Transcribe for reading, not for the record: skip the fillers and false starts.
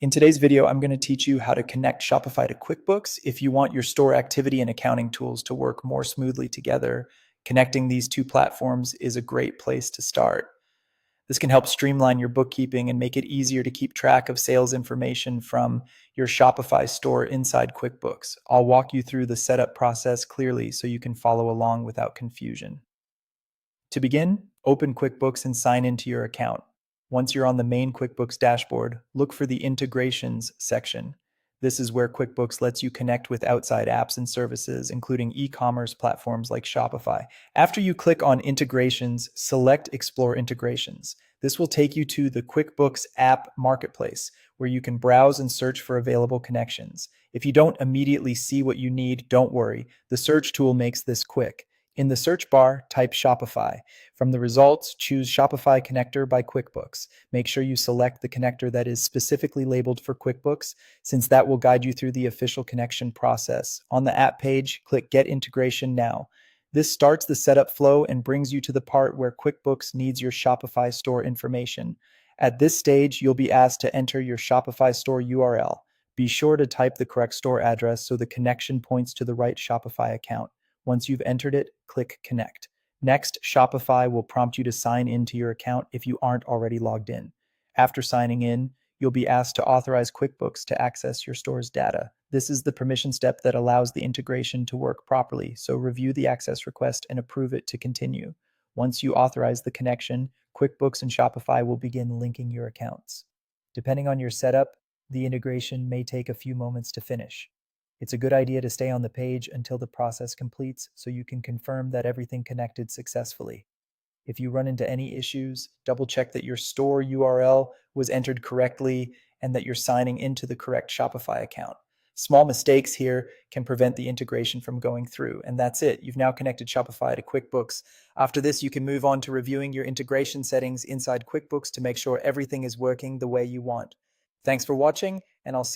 In today's video, I'm going to teach you how to connect Shopify to QuickBooks. If you want your store activity and accounting tools to work more smoothly together, connecting these two platforms is a great place to start. This can help streamline your bookkeeping and make it easier to keep track of sales information from your Shopify store inside QuickBooks. I'll walk you through the setup process clearly so you can follow along without confusion. To begin, open QuickBooks and sign into your account. Once you're on the main QuickBooks dashboard, look for the Integrations section. This is where QuickBooks lets you connect with outside apps and services, including e-commerce platforms like Shopify. After you click on Integrations, select Explore Integrations. This will take you to the QuickBooks app marketplace, where you can browse and search for available connections. If you don't immediately see what you need, don't worry. The search tool makes this quick. In the search bar, type Shopify. From the results, choose Shopify Connector by QuickBooks. Make sure you select the connector that is specifically labeled for QuickBooks, since that will guide you through the official connection process. On the app page, click Get Integration Now. This starts the setup flow and brings you to the part where QuickBooks needs your Shopify store information. At this stage, you'll be asked to enter your Shopify store URL. Be sure to type the correct store address so the connection points to the right Shopify account. Once you've entered it, click Connect. Next, Shopify will prompt you to sign into your account if you aren't already logged in. After signing in, you'll be asked to authorize QuickBooks to access your store's data. This is the permission step that allows the integration to work properly, so review the access request and approve it to continue. Once you authorize the connection, QuickBooks and Shopify will begin linking your accounts. Depending on your setup, the integration may take a few moments to finish. It's a good idea to stay on the page until the process completes so you can confirm that everything connected successfully. If you run into any issues, double check that your store URL was entered correctly and that you're signing into the correct Shopify account. Small mistakes here can prevent the integration from going through, and that's it. You've now connected Shopify to QuickBooks. After this, you can move on to reviewing your integration settings inside QuickBooks to make sure everything is working the way you want. Thanks for watching, and I'll see